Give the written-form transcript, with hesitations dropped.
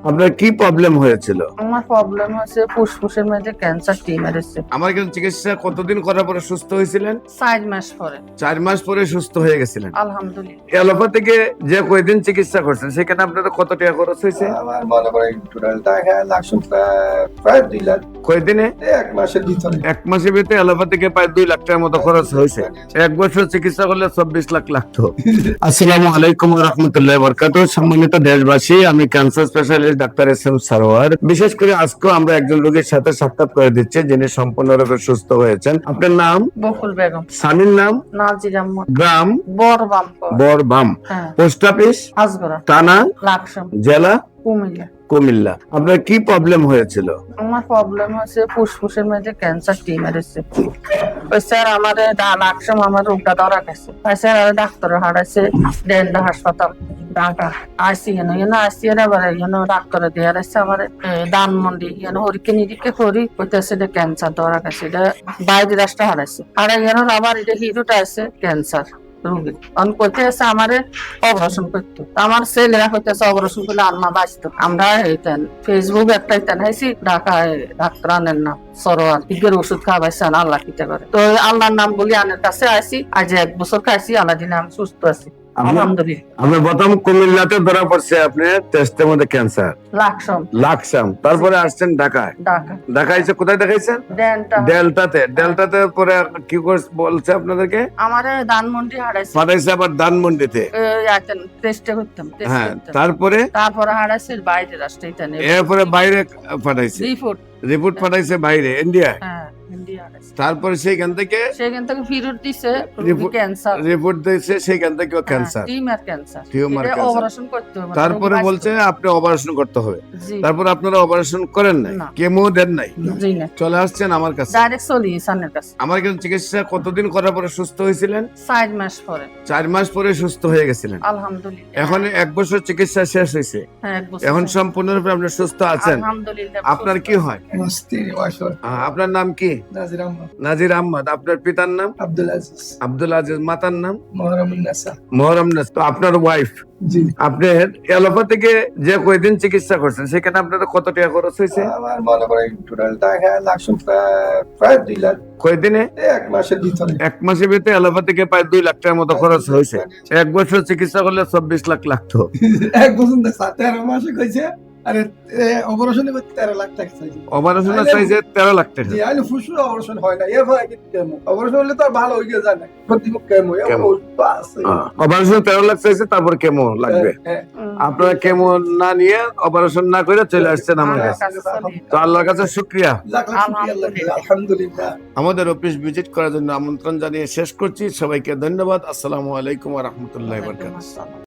আপনার কি প্রবলেম হয়েছিল? আমার প্রবলেম হচ্ছে ফুসফুসের মধ্যে ক্যান্সার টিউমার এসেছে। আমার এখানে চিকিৎসা কতদিন করার পরে সুস্থ হয়েছিলেন? 4 মাস পরে 4 মাস পরে সুস্থ হয়ে গেছিলেন। আলহামদুলিল্লাহ। অ্যালোপ্যাথিকে যে কয়দিন চিকিৎসা করছেন সেখানে আপনাদের কত টাকা খরচ হয়েছে? আমার মনে করেন টোটাল টাকা লাগছে প্রায় 2 লাখ। কয়দিনে? 1 মাসের ভিতরে। 1 মাসের ভিতরে অ্যালোপ্যাথিকে প্রায় 2 লাখ টাকার মতো খরচ হয়েছে। 1 বছর চিকিৎসা করলে 24 লাখ লাগতো। আসসালামু আলাইকুম ওয়া রাহমাতুল্লাহি ওয়া বারাকাতুহু। সম্মানিত দেশবাসী, আমি cancer specialist doctor SM. Sarwar. বিশেষ করে আজকে আমরা একজন রোগীর সাথে সাক্ষাৎ করে দিচ্ছি যিনি সম্পূর্ণরূপে সুস্থ হয়েছেন। আপনার নাম? বকুল বেগম। স্বামীর নাম? নাজির আহমদ। গ্রাম? বরবাম। বরবাম। হ্যাঁ। Post office? আজগরা। থানা? লাকসাম। জেলা? কুমিল্লা। কুমিল্লা। আপনার কি প্রবলেম হয়েছিল? আমার প্রবলেম হচ্ছে ফুসফুসের মধ্যে ক্যান্সার টিউমার এসেছে। ওই স্যার আমাদের লাকসাম আমার রোগটা ধরা গেছে। স্যার ডাক্তার হারাইছে ডেন্ডা হাসপাতাল ঢাকা আইসি আইসি ডাক্তারে দিয়ে আসছে আমার ধানমন্ডি হরিকে নিরিখে করি কইতেছে এটা ক্যান্সার ধরা গেছে। এটা বাইরে রাষ্ট্রে হারাইছে আর আবার এটা হিরোটা আছে ক্যান্সার রোগী কইতে আছে আমারে অপারেশন করতো। আমার ছেলেরা কইতেছে অপারেশন করলে আম্মা বাঁচতো। আমরা ফেসবুক একটা হাইছি ঢাকায় ডাক্তার আনেন না সরোয়ার দিকের ওষুধ খাওয়াইছেন আল্লাহ কিতে করে। তো আল্লাহর নাম বলি আনের কাছে আইসি আজ 1 বছর খাইছি আল্লাহ দিনে আমি সুস্থ আছি আলহামদুলিল্লাহ। আপনার প্রথম কুমিল্লাতে ধরা পড়ছে আপনার টেস্টের মধ্যে ক্যান্সার লাকসাম, তারপরে আসছেন ঢাকায়। ঢাকা এসে কোথায় দেখাইছেন? ডেল্টাতে পরে কি বলছে আপনাদেরকে? আমারে ধানমন্ডি হারাইছে পাঠাইছে আবার ধানমন্ডিতে। টেস্টে করতাম হ্যাঁ, তারপরে হারাইছে বাইরে রাষ্ট্রে এরপরে বাইরে পাঠাইছে রিপোর্ট পাঠাইছে বাইরে ইন্ডিয়া। হ্যাঁ, ইন্ডিয়া হারাইছে। তারপরে সেখান থেকে ফেরত দিছে ক্যান্সার রিপোর্ট দিয়েছে, সেখান থেকে ক্যান্সার টিউমার ক্যান্সার অপারেশন করতে হবে। তারপরে বলছে আপনি অপারেশন করতে হবে। জি। তারপর আপনারা অপারেশন করেন নাই, না। কেমো দেন নাই, জি না, চলে আসছেন আমার কাছে। ডাইরেক্ট চলি সানের কাছে। আমার এখানে চিকিৎসা কতদিন করার পরে সুস্থ হয়েছিলেন? 4 মাস পরে 4 মাস পরে সুস্থ হয়ে গেছিলেন। আলহামদুলিল্লাহ। এখন 1 বছর চিকিৎসা শেষ হয়েছে, হ্যাঁ, 1 বছর এখন সম্পূর্ণরূপে আপনি সুস্থ আছেন। আলহামদুলিল্লাহ। আপনার কি হয়? আমার স্ত্রী ওয়াইফর আপনার নাম কি? নাজির আহমদ। নাজির আহমদ। আপনার পিতার নাম? আব্দুল আজিজ। আব্দুল আজিজ। মাতার নাম? মোহরমুন নাসা। মোহরম নাস। তো আপনার ওয়াইফ, জি। আপনি অ্যালোপ্যাথিকে যে কয়দিন চিকিৎসা করছেন সেখানে আপনাদের কত টাকা খরচ হয়েছে? আমার মনে করেন টোটাল টাকা লাগছে প্রায় 2 লাখ। কয়দিনে? 1 মাসের ভিতরে। 1 মাসের ভিতরে অ্যালোপ্যাথিকে প্রায় 2 লাখ টাকার মতো খরচ হয়েছে। 1 বছর চিকিৎসা করলে 24 লাখ লাগতো। 1 বছর না 13 মাসে কইছে। আরে অপারেশনে 13 লাখ টাকা চাইছে। অপারেশন চাইছে 13 লাখ টাকা। জি, আইলে ফুসফুস অপারেশন হয় না। এরপর কি কেমো অপারেশন হলে তো আর ভালো হয়ে যায় না। প্রতিমুখ কেমো আছে। অপারেশন 13 লাখ চাইছে, তারপর কেমো লাগবে। আপনারা কেমো না নিয়ে অপারেশন না করে চলে আসছেন আমার কাছে। তো আল্লাহর কাছে শুকরিয়া। আলহামদুলিল্লাহ। আমাদের অফিস ভিজিট করার জন্য আমন্ত্রণ জানিয়ে শেষ করছি। সবাইকে ধন্যবাদ। আসসালামু আলাইকুম ওয়া রাহমাতুল্লাহি ওয়া বারাকাতুহু।